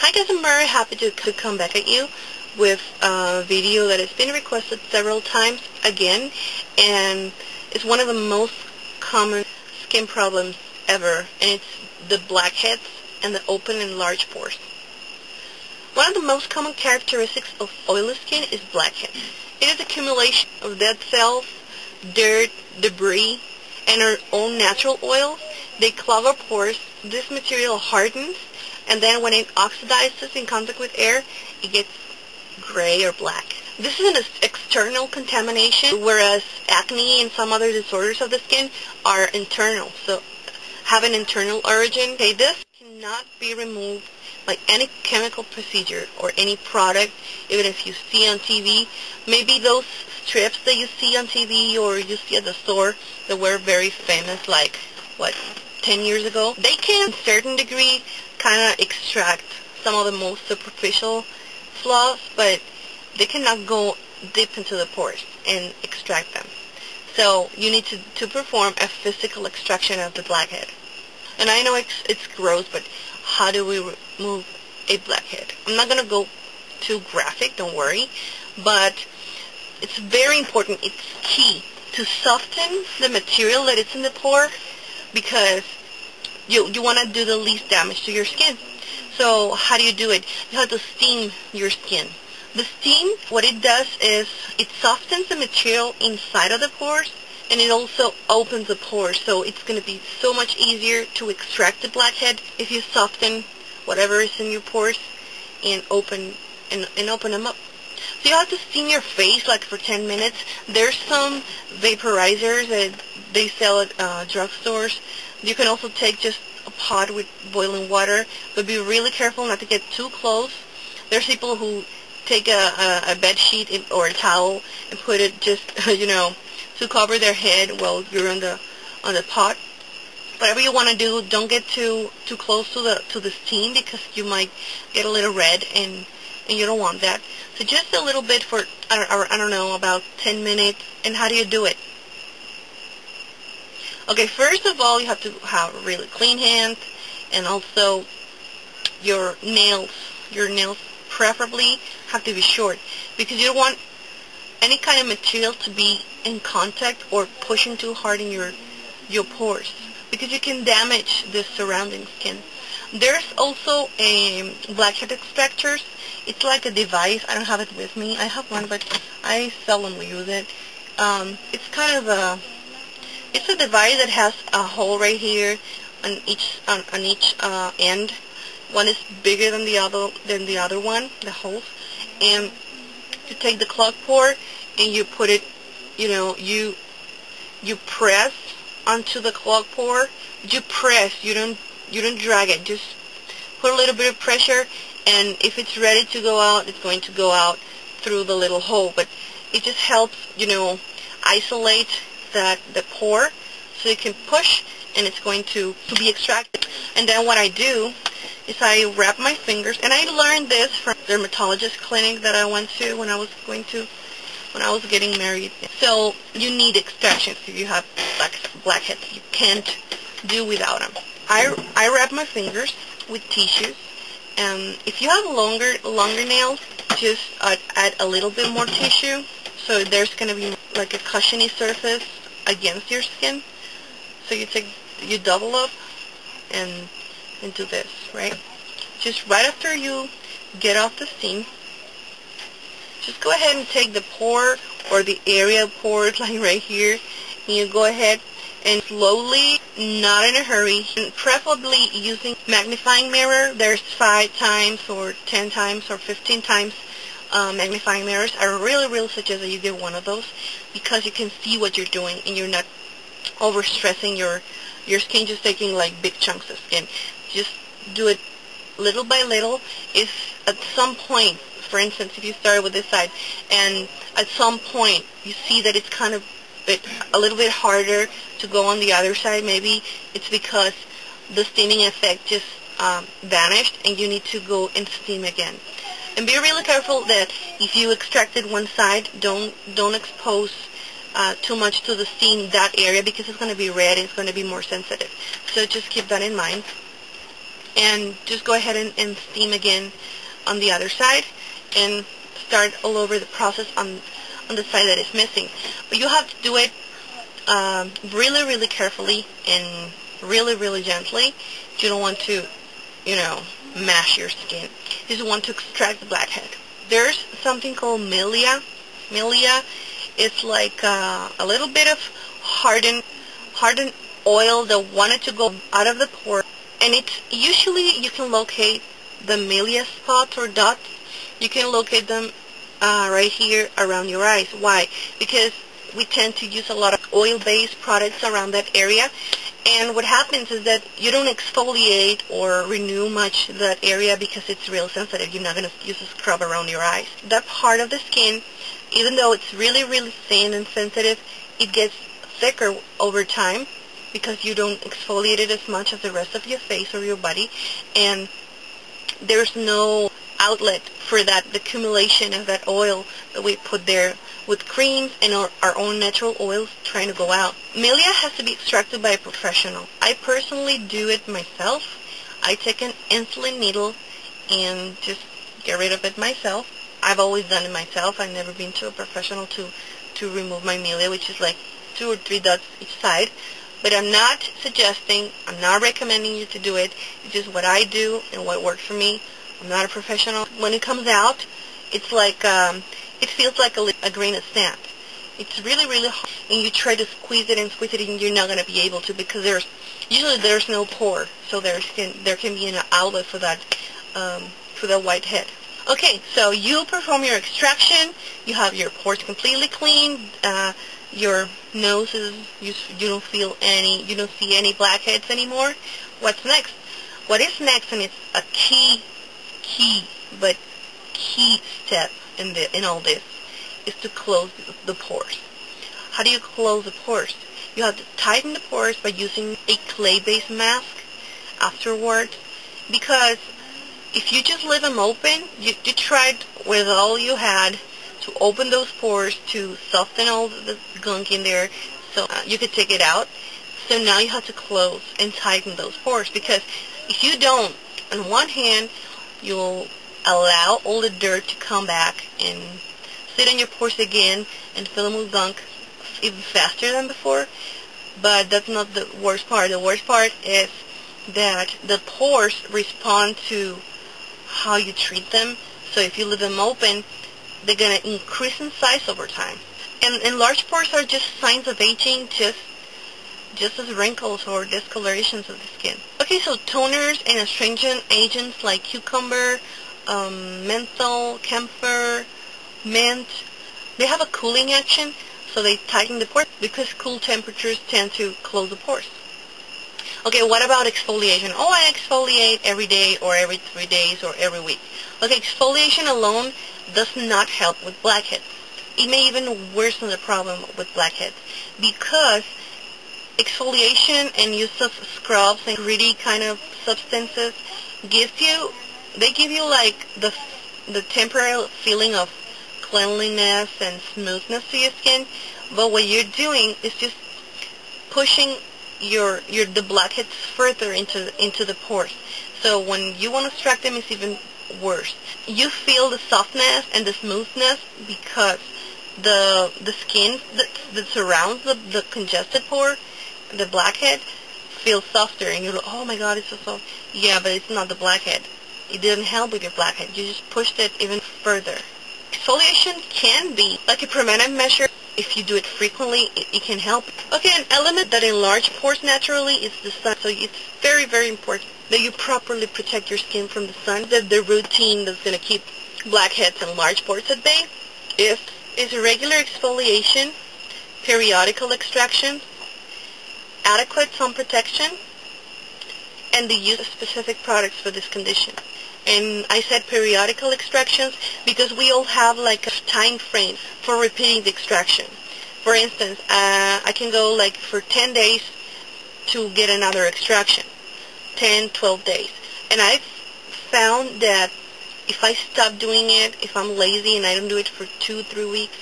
Hi guys, I'm very happy to come back at you with a video that has been requested several times again, and it's one of the most common skin problems ever, and it's the blackheads and the open and large pores. One of the most common characteristics of oily skin is blackheads. It is accumulation of dead cells, dirt, debris, and our own natural oils. They clog our pores. This material hardens, and then when it oxidizes in contact with air, it gets gray or black. This is an external contamination, whereas acne and some other disorders of the skin are internal, so have an internal origin. Okay, this cannot be removed by any chemical procedure or any product, even if you see on TV. Maybe those strips that you see on TV or you see at the store that were very famous, like, 10 years ago, they can, to a certain degree, kind of extract some of the most superficial flaws, but they cannot go deep into the pores and extract them. So you need to perform a physical extraction of the blackhead. And I know it's gross, but how do we remove a blackhead? I'm not going to go too graphic, don't worry, but it's very important, it's key to soften the material that is in the pore, because you want to do the least damage to your skin. So how do you do it? You have to steam your skin. The steam, what it does is it softens the material inside of the pores, and it also opens the pores. So it's going to be so much easier to extract the blackhead if you soften whatever is in your pores and open them up. So you have to steam your face like for 10 minutes. There's some vaporizers that they sell at drugstores. You can also take just a pot with boiling water, but be really careful not to get too close. There's people who take a bed sheet or a towel and put it just, to cover their head while you're on the pot. Whatever you want to do, don't get too close to the steam, because you might get a little red, and you don't want that. So just a little bit for, I don't know, about 10 minutes. And how do you do it? Okay, first of all, you have to have really clean hands, and also your nails preferably have to be short, because you don't want any kind of material to be in contact or pushing too hard in your pores, because you can damage the surrounding skin. There's also a blackhead extractors. It's like a device. I don't have it with me. I have one, but I seldomly use it. It's kind of it's a device that has a hole right here on each end. One is bigger than the other one, the holes. And you take the clog pore and you put it, you press onto the clog pore. You press, you don't drag it. Just put a little bit of pressure, and if it's ready to go out, it's going to go out through the little hole. But it just helps, isolate the pore, so you can push and it's going to be extracted. And then what I do is I wrap my fingers, and I learned this from the dermatologist clinic that I went to when I was getting married. So you need extractions if you have blackheads. You can't do without them. I wrap my fingers with tissues, and if you have longer nails, just add a little bit more tissue, so there's going to be like a cushiony surface against your skin. So you double up and do this, right? Just right after you get off the steam, just go ahead and take the pore or the area of pores like right here, and you go ahead and slowly, not in a hurry, and preferably using magnifying mirror. There's 5 times or 10 times or 15 times magnifying mirrors. I really suggest that you get one of those, because you can see what you're doing and you're not overstressing your skin, just taking like big chunks of skin. Just do it little by little. If at some point, for instance, if you start with this side and at some point you see that it's kind of a little bit harder to go on the other side, maybe it's because the steaming effect just vanished and you need to go and steam again. And be really careful that if you extracted one side, don't expose too much to the steam that area, because it's going to be red and it's going to be more sensitive. So just keep that in mind. and just go ahead and steam again on the other side, and start all over the process on the side that is missing. But you have to do it really, really carefully and really, really gently. You don't want to, mash your skin. You just want to extract the blackhead. There's something called Milia. Milia is like a little bit of hardened oil that wanted to go out of the pore, and it's usually, you can locate the Milia spots or dots. You can locate them right here around your eyes. Why? Because we tend to use a lot of oil-based products around that area, and what happens is that you don't exfoliate or renew much that area because it's real sensitive. You're not going to use a scrub around your eyes. That part of the skin, even though it's really, really thin and sensitive, it gets thicker over time because you don't exfoliate it as much as the rest of your face or your body, and there's no outlet for that, the accumulation of that oil that we put there with creams and our own natural oils trying to go out. Milia has to be extracted by a professional. I personally do it myself. I take an insulin needle and just get rid of it myself. I've always done it myself. I've never been to a professional to remove my Milia, which is like 2 or 3 dots each side. But I'm not suggesting, I'm not recommending you to do it. It's just what I do and what works for me. I'm not a professional. When it comes out, it's like, it feels like a grain of sand. It's really, really hard, and you try to squeeze it, and you're not going to be able to, because usually there's no pore, so there can be an outlet for that whitehead. Okay, so you perform your extraction. You have your pores completely clean. Your nose is, you don't see any blackheads anymore. What's next? What is next, and it's a key step in all this, is to close the pores. How do you close the pores? You have to tighten the pores by using a clay-based mask afterwards, because if you just leave them open, you tried with all you had to open those pores to soften all the gunk in there so you could take it out. So now you have to close and tighten those pores, because if you don't, on one hand, you'll allow all the dirt to come back and sit in your pores again and fill them with gunk even faster than before. But that's not the worst part. The worst part is that the pores respond to how you treat them. So if you leave them open, they're going to increase in size over time. And large pores are just signs of aging, just as wrinkles or discolorations of the skin. Okay, so toners and astringent agents like cucumber, menthol, camphor, mint, they have a cooling action, so they tighten the pores because cool temperatures tend to close the pores. Okay, what about exfoliation? Oh, I exfoliate every day or every 3 days or every week. Okay, exfoliation alone does not help with blackheads. It may even worsen the problem with blackheads, because exfoliation and use of scrubs and gritty kind of substances give you like the temporary feeling of cleanliness and smoothness to your skin, but what you're doing is just pushing the blackheads further into the pores. So when you want to extract them, it's even worse. You feel the softness and the smoothness because the skin that surrounds the congested pore, the blackhead, feels softer, and you're like, oh my god, it's so soft. Yeah, but it's not the blackhead. It didn't help with your blackhead. You just pushed it even further. Exfoliation can be like a preventive measure. If you do it frequently, it can help. Okay, an element that enlarges pores naturally is the sun. So it's very, very important that you properly protect your skin from the sun. That the routine that's going to keep blackheads and large pores at bay is regular exfoliation, periodical extraction, adequate sun protection, and the use of specific products for this condition. And I said periodical extractions because we all have like a time frame for repeating the extraction. For instance, I can go like for 10 days to get another extraction. 10, 12 days. And I've found that if I stop doing it, if I'm lazy and I don't do it for 2, 3 weeks,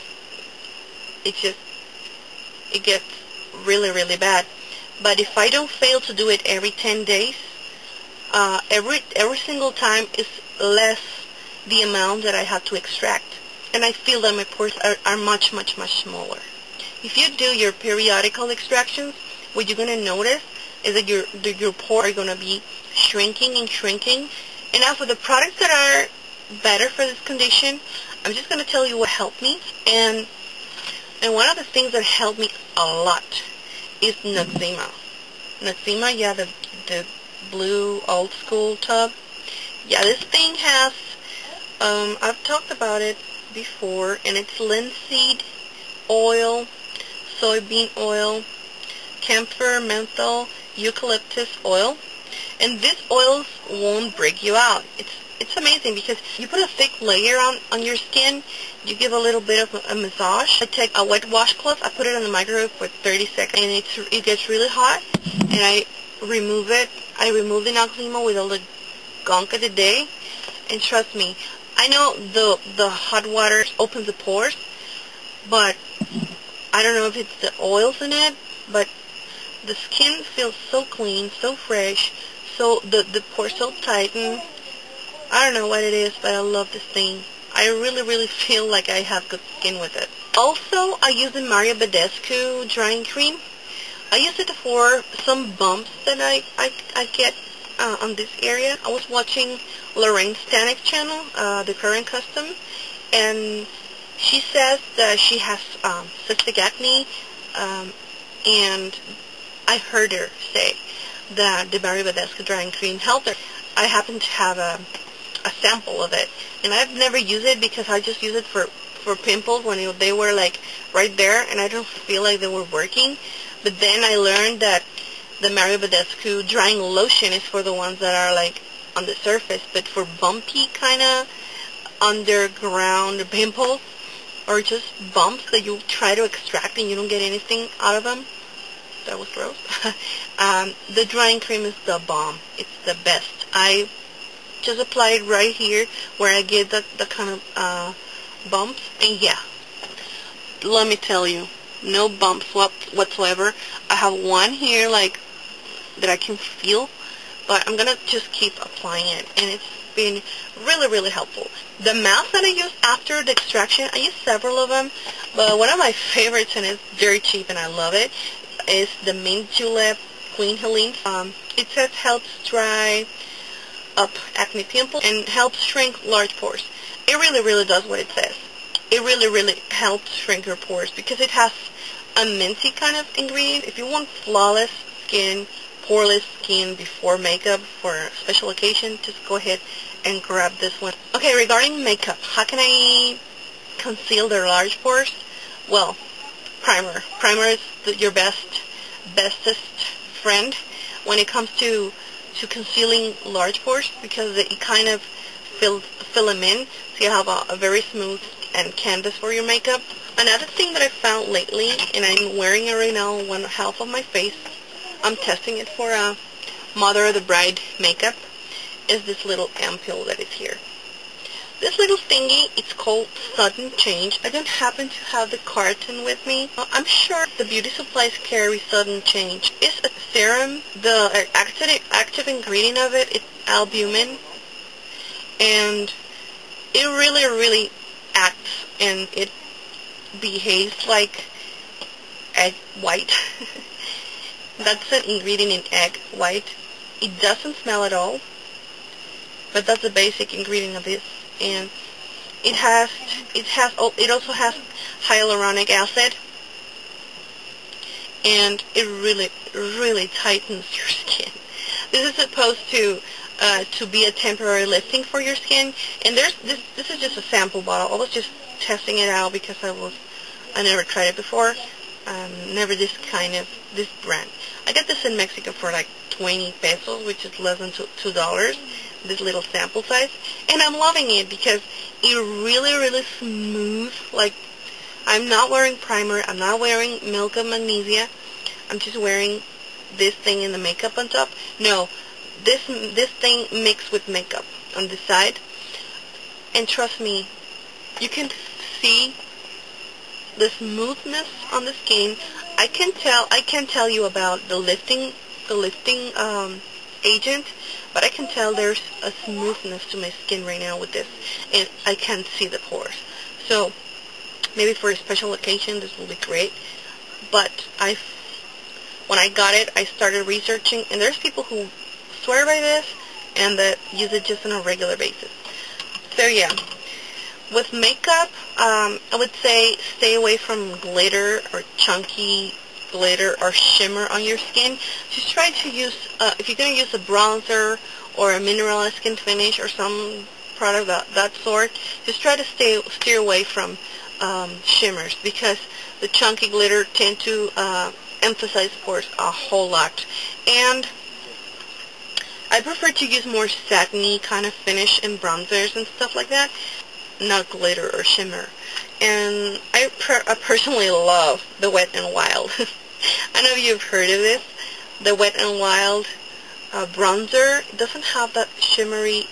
it gets really, really bad. But if I don't fail to do it every 10 days, every single time is less the amount that I have to extract. And I feel that my pores are much, much, much smaller. If you do your periodical extractions, what you're going to notice is that your pores are going to be shrinking and shrinking. And now for the products that are better for this condition, I'm just going to tell you what helped me. And one of the things that helped me a lot is Noxzema. Noxzema, yeah, the blue old school tub. Yeah, this thing has, I've talked about it before, and it's linseed oil, soybean oil, camphor, menthol, eucalyptus oil. And these oils won't break you out. It's amazing because you put a thick layer on your skin, you give a little bit of a massage. I take a wet washcloth, I put it in the microwave for 30 seconds, and it gets really hot, and I remove it. I remove the Noxzema with all the gunk of the day, and trust me, I know the hot water opens the pores, but I don't know if it's the oils in it, but the skin feels so clean, so fresh, so the pores so tighten. I don't know what it is, but I love this thing. I really, really feel like I have good skin with it. Also, I use the Badescu drying cream. I use it for some bumps that I get on this area. I was watching Lorraine Stanik's channel, the Current Custom, and she says that she has cystic acne, and I heard her say that the Badescu drying cream helped her. I happen to have a sample of it, and I've never used it because I just use it for pimples when they were like right there, and I don't feel like they were working. But then I learned that the Badescu drying lotion is for the ones that are like on the surface, but for bumpy kind of underground pimples or just bumps that you try to extract and you don't get anything out of them. That was gross. The drying cream is the bomb. It's the best. I just apply it right here where I get the kind of bumps, and yeah, let me tell you, no bumps whatsoever. I have one here like that I can feel, but I'm gonna just keep applying it, and it's been really, really helpful. The mask that I use after the extraction, I use several of them, but one of my favorites, and it's very cheap and I love it, is the Mint Julep Queen Helenes. It says helps dry up acne pimples and helps shrink large pores. It really, really does what it says. It really, really helps shrink your pores because it has a minty kind of ingredient. If you want flawless skin, poreless skin before makeup for a special occasion, just go ahead and grab this one. Okay, regarding makeup, how can I conceal the large pores? Well, primer. Primer is your bestest friend when it comes to concealing large pores, because it kind of fill them in, so you have a very smooth and canvas for your makeup. Another thing that I found lately, and I'm wearing it right now on one half of my face, I'm testing it for a Mother of the Bride makeup, is this little ampoule that is here. This little thingy, it's called Sudden Change. I don't happen to have the carton with me. I'm sure the beauty supplies carry Sudden Change. It's a serum. The active ingredient of it is albumin. And it really, really acts, and it behaves like egg white. That's an ingredient in egg white. It doesn't smell at all, but that's the basic ingredient of this. And it also has hyaluronic acid, and it really, really tightens your skin. This is supposed to be a temporary lifting for your skin, and this is just a sample bottle. I was just testing it out because I never tried it before. Never this brand. I got this in Mexico for like 20 pesos, which is less than $2. This little sample size, and I'm loving it because it really, really smooth. Like, I'm not wearing primer, I'm not wearing milk of magnesia, I'm just wearing this thing in the makeup on top. No, this thing mixed with makeup on the side, and trust me, you can see the smoothness on the skin. I can tell you about the lifting agent, but I can tell there's a smoothness to my skin right now with this, and I can't see the pores. So maybe for a special occasion this will be great. But when I got it, I started researching, and there's people who swear by this and that use it just on a regular basis. So yeah, with makeup, I would say stay away from glitter or chunky glitter or shimmer on your skin. Just try to use, if you're going to use a bronzer or a mineral skin finish or some product of that sort, just try to steer away from shimmers, because the chunky glitter tend to emphasize pores a whole lot. And I prefer to use more satiny kind of finish in bronzers and stuff like that, not glitter or shimmer. And I personally love the Wet n Wild. I know you've heard of this. The Wet n Wild bronzer doesn't have that shimmery,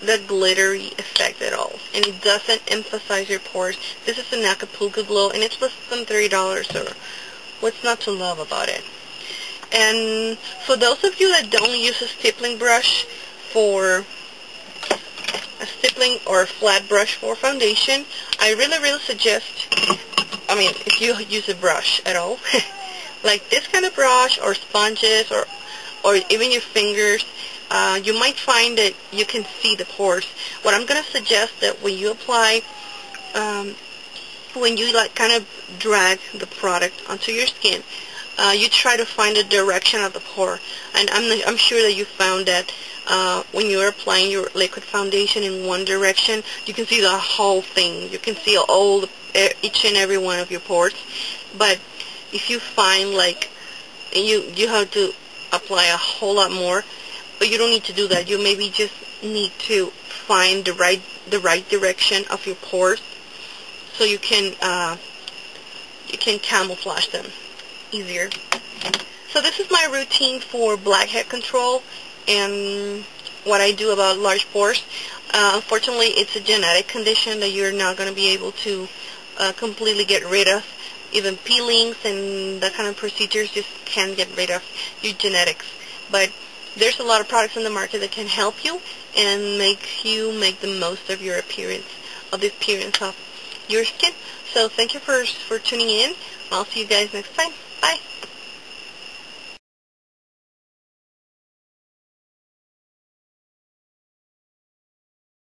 that glittery effect at all, and it doesn't emphasize your pores. This is an Acapulco Glow, and it's less than $30, so what's not to love about it? And for those of you that don't use a stippling brush for a stippling or a flat brush for foundation, I really suggest, I mean, if you use a brush at all, like this kind of brush or sponges or even your fingers, you might find that you can see the pores. What I'm going to suggest that when you apply, when you like kind of drag the product onto your skin, you try to find the direction of the pore. And I'm sure that you found that when you're applying your liquid foundation in one direction, you can see the whole thing. You can see each and every one of your pores. But if you find like you have to apply a whole lot more, but you don't need to do that. You maybe just need to find the right direction of your pores, so you can camouflage them easier. So this is my routine for blackhead control and what I do about large pores. Unfortunately, it's a genetic condition that you're not going to be able to completely get rid of. Even peelings and that kind of procedures just can't get rid of your genetics. But there's a lot of products in the market that can help you and make you make the most of your appearance, of the appearance of your skin. So thank you for tuning in. I'll see you guys next time. Bye.